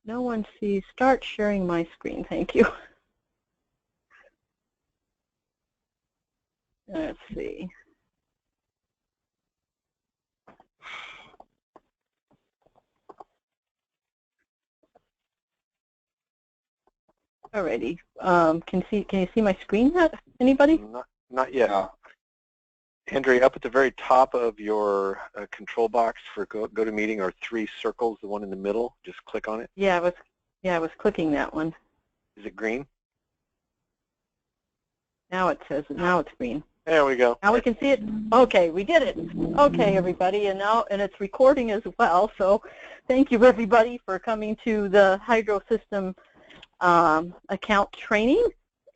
No one sees. Start sharing my screen. Thank you. Let's see. Alrighty. Can you see my screen yet? Anybody? Not yet. No. Andrea, up at the very top of your control box for GoToMeeting are 3 circles. The one in the middle. Just click on it. Yeah, I was clicking that one. Is it green? Now it says now it's green. There we go. Now we can see it. Okay, we did it. Okay, everybody, and it's recording as well. So, thank you everybody for coming to the Hydro System account training.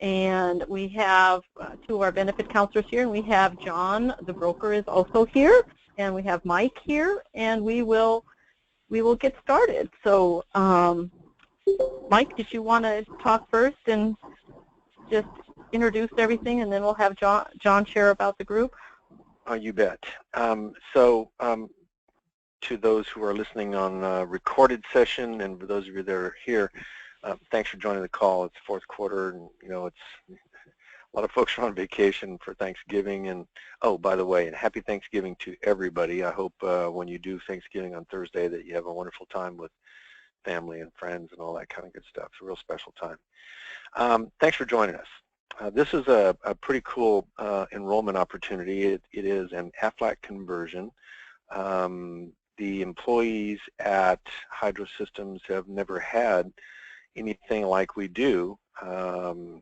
And we have 2 of our benefit counselors here, and we have John, the broker, is also here, and we have Mike here, and we will get started. So, Mike, did you want to talk first and just introduce everything, and then we'll have John share about the group? You bet. To those who are listening on a recorded session, and for those of you that are here, thanks for joining the call. It's fourth quarter, and it's a lot of folks are on vacation for Thanksgiving. And oh, by the way, and happy Thanksgiving to everybody. I hope when you do Thanksgiving on Thursday that you have a wonderful time with family and friends and all that kind of good stuff. It's a real special time. Thanks for joining us. This is a pretty cool enrollment opportunity. It is an AFLAC conversion. The employees at Hydro Systems have never had anything like we do to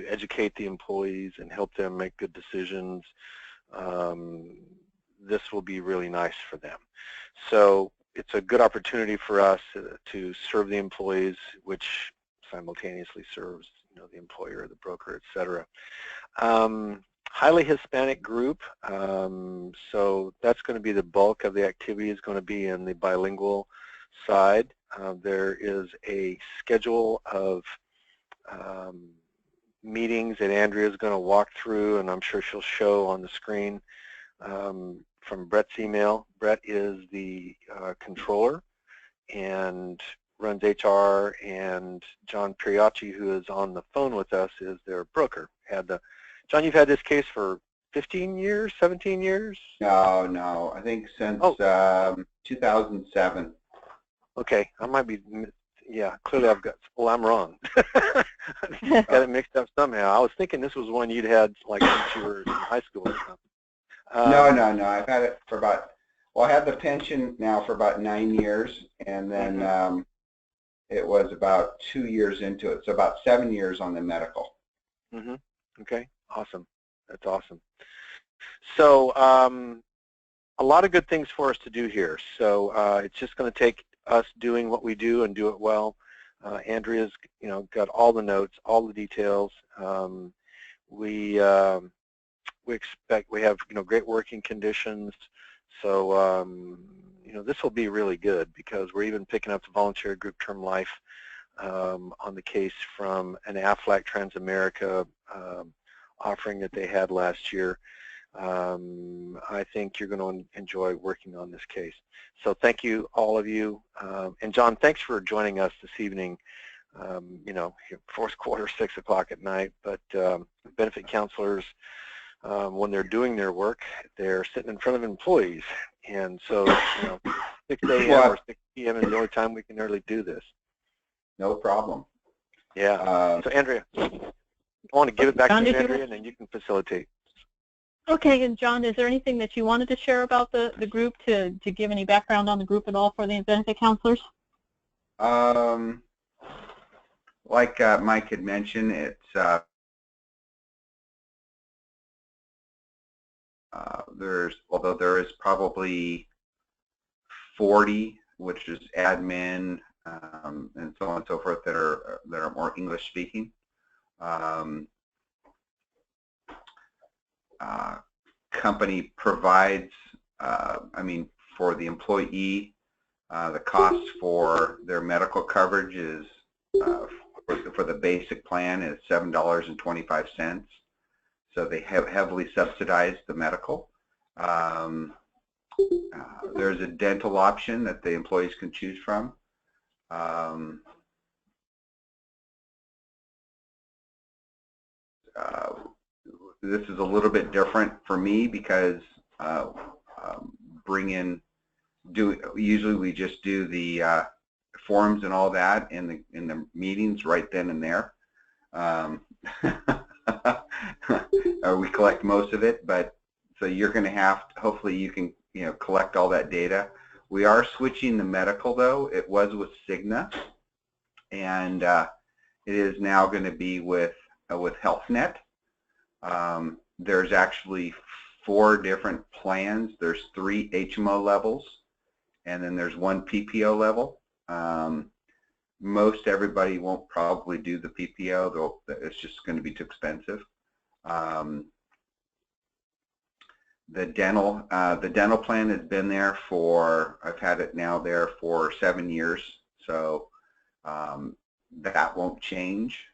educate the employees and help them make good decisions. This will be really nice for them. So it's a good opportunity for us to serve the employees, which simultaneously serves the employer, the broker, etc. Highly Hispanic group, so that's going to be the bulk of the activity is going to be in the bilingual side. There is a schedule of meetings that Andrea is going to walk through, and I'm sure she'll show on the screen from Brett's email. Brett is the controller and runs HR, and John Periacci, who is on the phone with us, is their broker. John, you've had this case for 15 years, 17 years? No, I think since 2007. Okay, I might be, yeah, clearly I'm wrong. Got it mixed up somehow. I was thinking this was one you'd had like since you were in high school or something. No, I've had it for about, I had the pension now for about 9 years, and then it was about 2 years into it, so about 7 years on the medical. Okay, awesome. That's awesome. So a lot of good things for us to do here. So it's just going to take us doing what we do and do it well. Andrea's got all the notes, all the details. We expect we have great working conditions. So this will be really good because we're even picking up the voluntary group term life on the case from an AFLAC Transamerica offering that they had last year. I think you're going to enjoy working on this case. So thank you, all of you. And John, thanks for joining us this evening. Fourth quarter, 6 o'clock at night, but benefit counselors, when they're doing their work, they're sitting in front of employees. And so, 6 a.m. or 6 p.m. is the only time we can really do this. No problem. Yeah. So Andrea, I want to give it back to you, Andrea, and then you can facilitate. Okay, and John, is there anything that you wanted to share about the group to give any background on the group at all for the benefit counselors? Like Mike had mentioned, it's although there is probably 40, which is admin and so on and so forth, that are more English speaking. Company provides, for the employee, the cost for their medical coverage is for the basic plan is $7.25. So they have heavily subsidized the medical. There's a dental option that the employees can choose from. This is a little bit different for me because usually we just do the forms and all that in the meetings right then and there. We collect most of it, but so you're going to have to, hopefully you can collect all that data. We are switching the medical though. It was with Cigna, and it is now going to be with HealthNet. There's actually 4 different plans. There's 3 HMO levels, and then there's 1 PPO level. Most everybody won't probably do the PPO, though it's just going to be too expensive. The dental plan has been there for, I've had it now there for 7 years, so that won't change.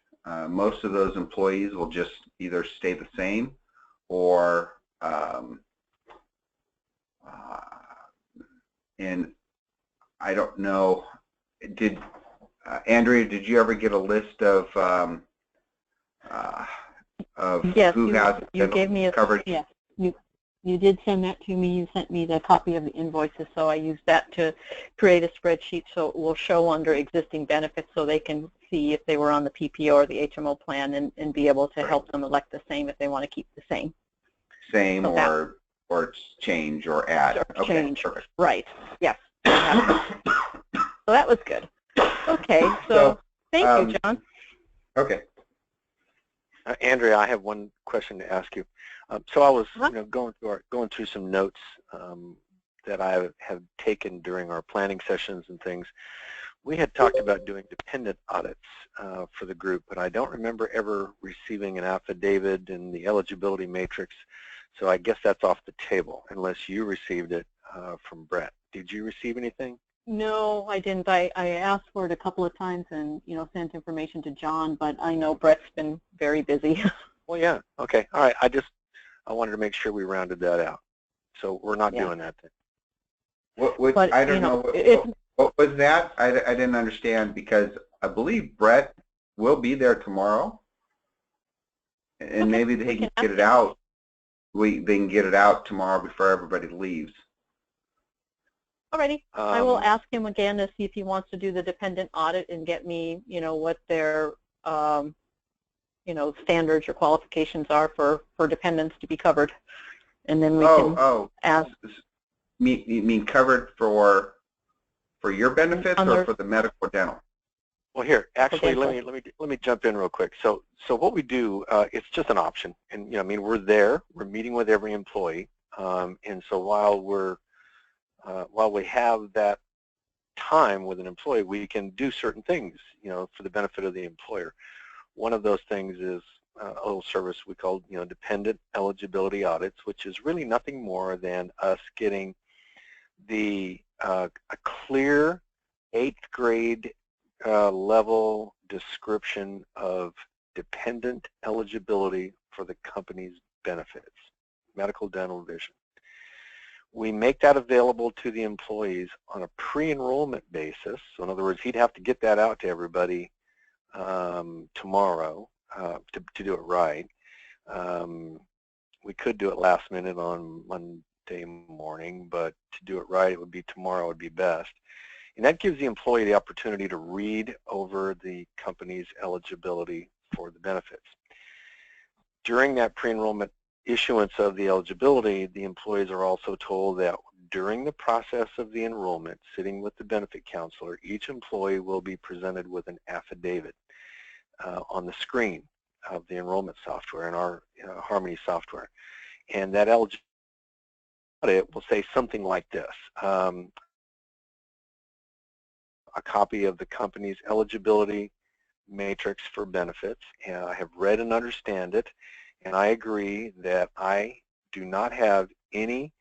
Most of those employees will just either stay the same or and I don't know, Andrea, did you ever get a list of yes, who has you gave me coverage? Yes, you did send that to me. You sent me the copy of the invoices, so I used that to create a spreadsheet so it will show under existing benefits so they can see if they were on the PPO or the HMO plan and be able to help them elect the same if they want to keep the same. Same so or change or add. Or okay, change. Perfect. Right, yes. So that was good. Okay, so thank you, John. Okay. Andrea, I have one question to ask you. So I was going through some notes that I have taken during our planning sessions and things. We had talked about doing dependent audits for the group, but I don't remember ever receiving an affidavit in the eligibility matrix, so I guess that's off the table unless you received it from Brett. Did you receive anything? No, I didn't. I asked for it a couple of times and sent information to John, but I know Brett's been very busy. Well, yeah. Okay. All right. I wanted to make sure we rounded that out. So we're not doing that then. But, I don't know. What was that? I didn't understand because I believe Brett will be there tomorrow, and okay, maybe they can get it out. They can get it out tomorrow before everybody leaves. Alrighty. I will ask him again to see if he wants to do the dependent audit and get me, what their, standards or qualifications are for dependents to be covered, and then we can ask. You mean covered for your benefits or for the medical or dental? Well, here, actually, let me jump in real quick. So what we do, it's just an option, and we're there, we're meeting with every employee, and so while we have that time with an employee, we can do certain things, for the benefit of the employer. One of those things is a little service we call, dependent eligibility audits, which is really nothing more than us getting a clear 8th grade level description of dependent eligibility for the company's benefits, medical, dental, vision. We make that available to the employees on a pre-enrollment basis. So in other words, he'd have to get that out to everybody tomorrow to do it right. We could do it last minute on Monday morning, but to do it right, it would be tomorrow would be best. And that gives the employee the opportunity to read over the company's eligibility for the benefits. During that pre-enrollment issuance of the eligibility, the employees are also told that during the process of the enrollment, sitting with the benefit counselor, each employee will be presented with an affidavit on the screen of the enrollment software in our Harmony software. And that eligibility audit will say something like this. A copy of the company's eligibility matrix for benefits, and I have read and understand it, and I agree that I do not have any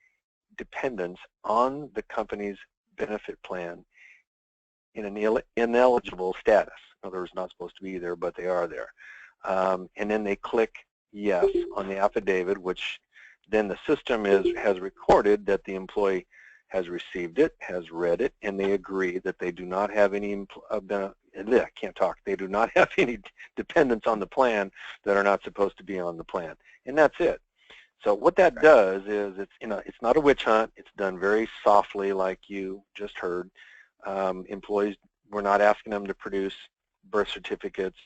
dependents on the company's benefit plan in an ineligible status. In other words, not supposed to be there, but they are there. And then they click yes on the affidavit, which then the system has recorded that the employee has received it, has read it, and they agree that they do not have any, I can't talk, they do not have any dependents on the plan that are not supposed to be on the plan. And that's it. So what that does is, it's not a witch hunt. It's done very softly, like you just heard. Employees, we're not asking them to produce birth certificates.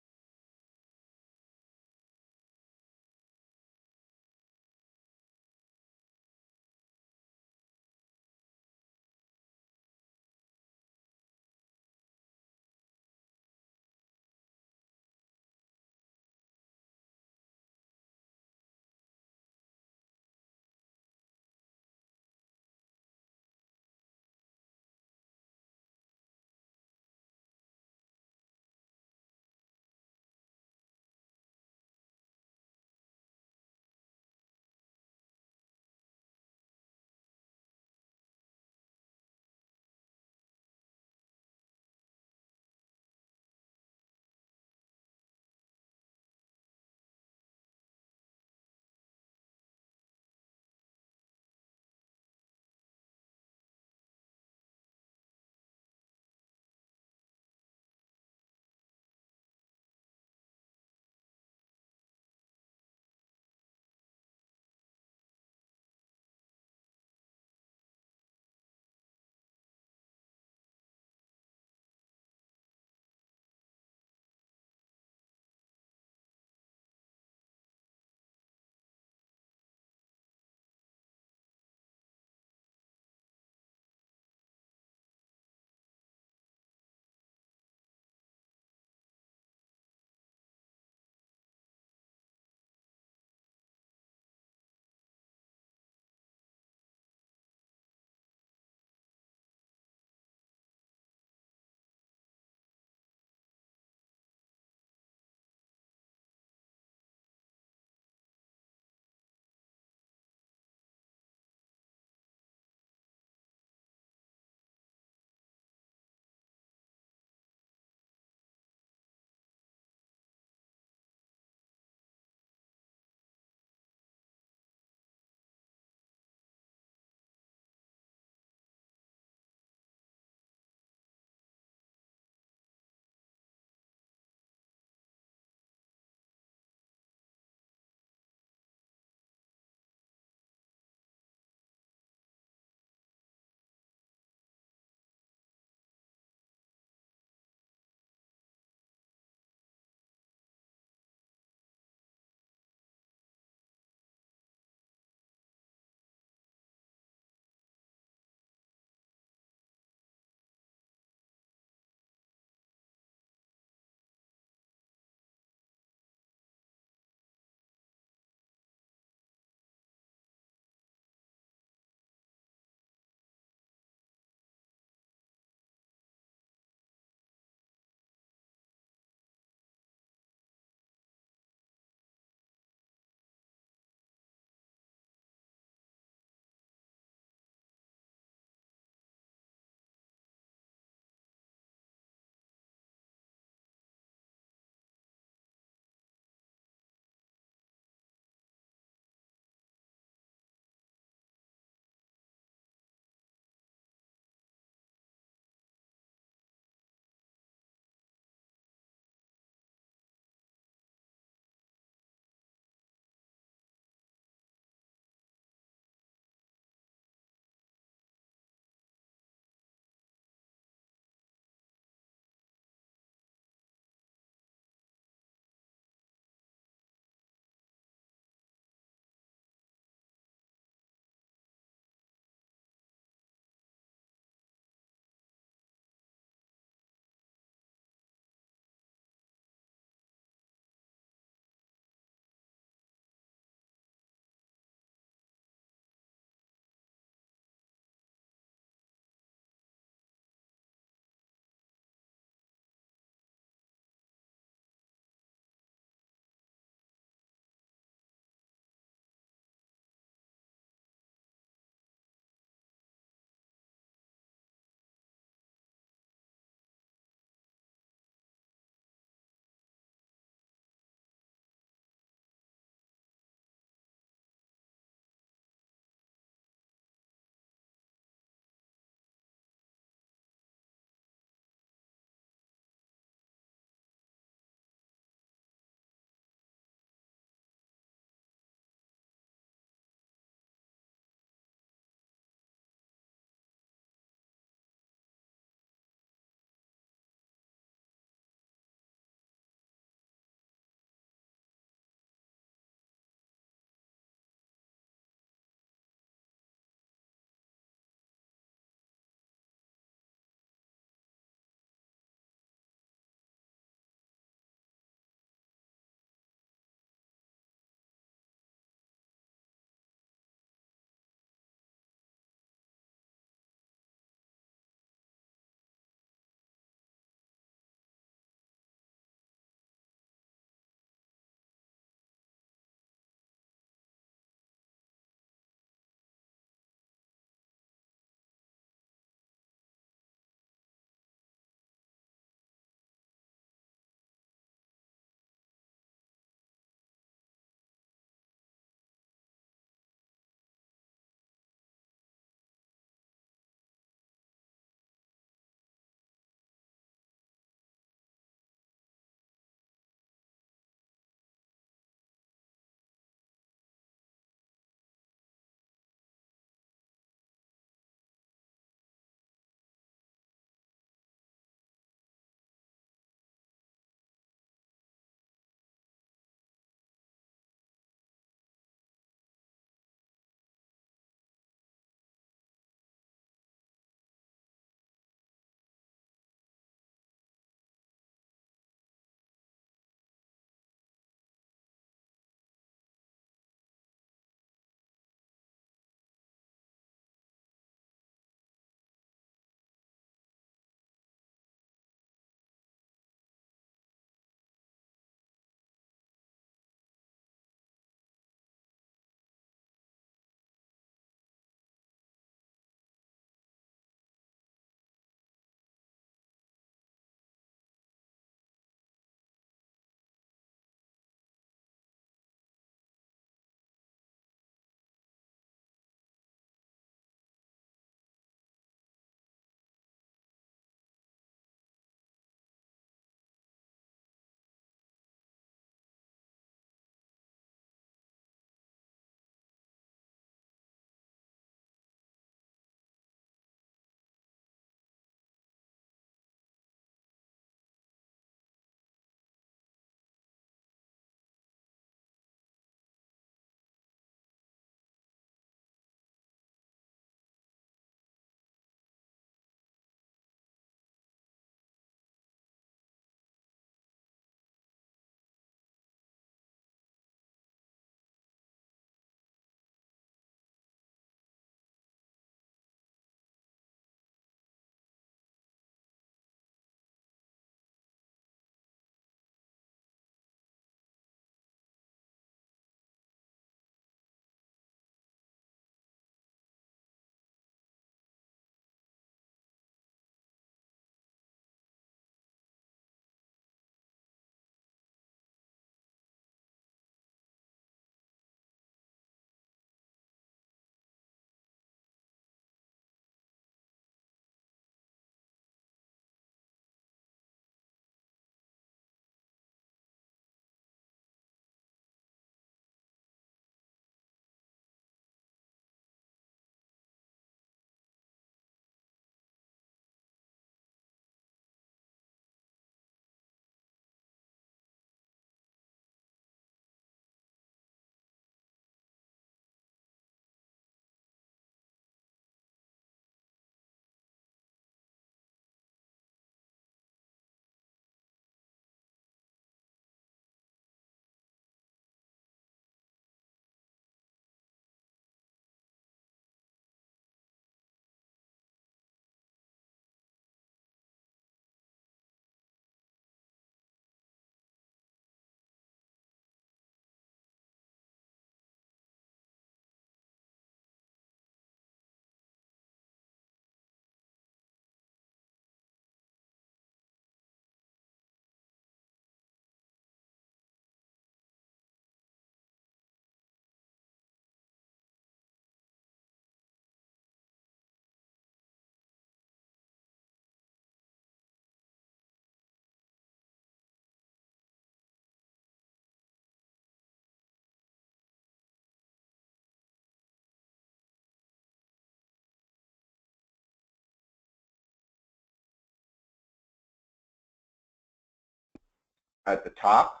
at the top.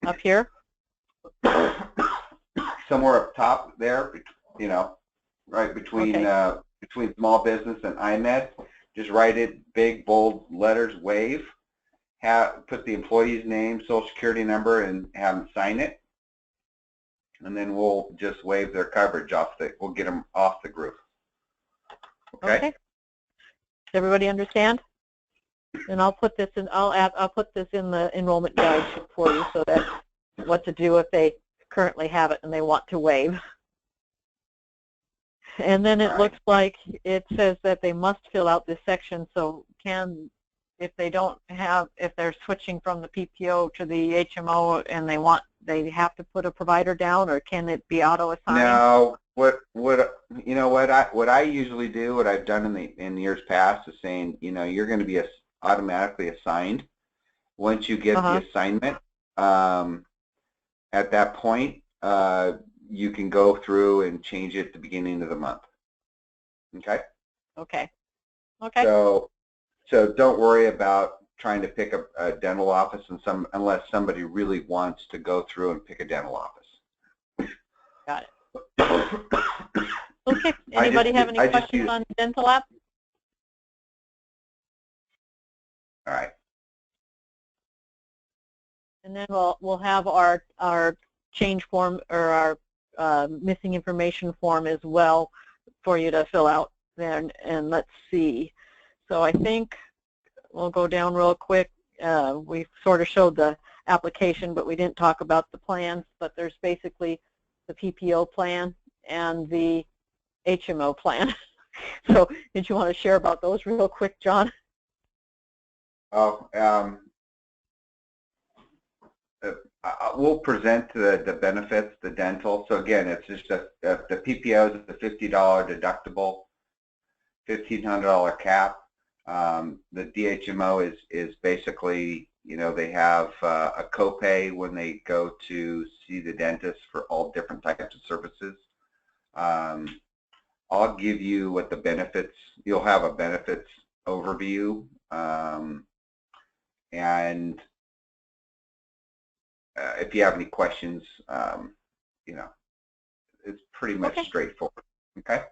Up here? Somewhere up top there, you know, right between between small business and IMED. Just write it big, bold letters, WAVE. Put the employee's name, social security number, and have them sign it. And then we'll just waive their coverage off we'll get them off the group. Okay? Does everybody understand? And I'll put this in, I'll put this in the enrollment guide for you so that what to do if they currently have it and they want to waive. And then it looks like it says that they must fill out this section, so if they don't have, if they're switching from the PPO to the HMO and they have to put a provider down, or can it be auto-assigned? No, what I usually do, what I've done in years past is saying, you know, you're going to be automatically assigned. Once you get the assignment, at that point, you can go through and change it at the beginning of the month. Okay? Okay. So don't worry about trying to pick a dental office unless somebody really wants to go through and pick a dental office. Got it. Okay. Anybody have any questions on the dental app? All right. And then we'll have our change form, or our missing information form as well for you to fill out then. And let's see. So I think we'll go down real quick. We sort of showed the application, but we didn't talk about the plans. But there's basically the PPO plan and the HMO plan. So did you want to share about those real quick, John? Oh, we'll present the benefits, the dental. So again, it's just the PPO is a $50 deductible, $1,500 cap. The DHMO is basically, you know, they have a copay when they go to see the dentist for all different types of services. I'll give you what the benefits, you'll have a benefits overview, and if you have any questions, you know, it's pretty much straightforward. Okay.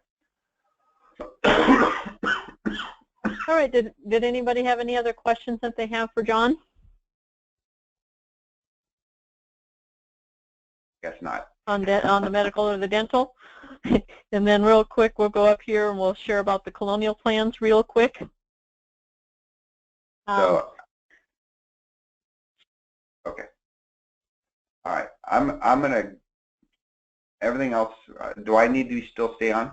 All right. Did anybody have any other questions that they have for John? Guess not. On the medical or the dental? And then real quick, we'll go up here and we'll share about the colonial plans real quick. So, okay. All right. I'm gonna. Everything else. Do I need to still stay on?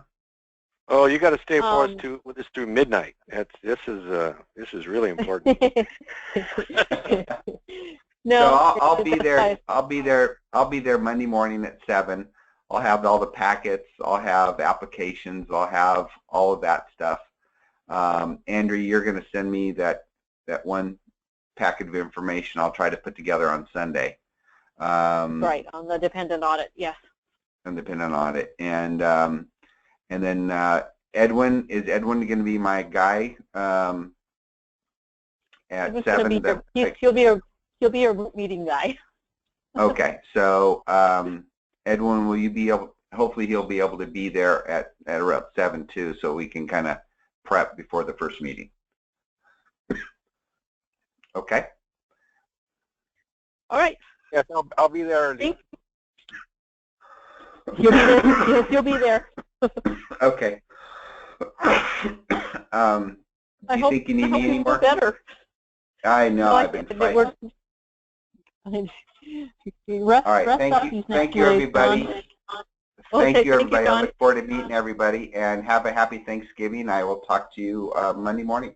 Oh, you got to stay for us with us through midnight. This is really important. No, so I'll be there. I'll be there Monday morning at 7. I'll have all the packets. I'll have applications. I'll have all of that stuff. Andrew, you're going to send me that one packet of information I'll try to put together on Sunday. Right, on the dependent audit, yes. On dependent audit. And then Edwin, is Edwin going to be my guy at 7? He'll be your meeting guy. Okay, so Edwin, will you be able? Hopefully, he'll be able to be there at around 7 too, so we can kind of prep before the first meeting. Okay. All right. Yes, I'll be there early. You'll be there. You'll be there. Okay. Do you think you need me anymore? Better. I know. I've been fighting. All right. Thank you, everybody. Thank you, everybody. I look forward to meeting everybody, and have a happy Thanksgiving. I will talk to you Monday morning.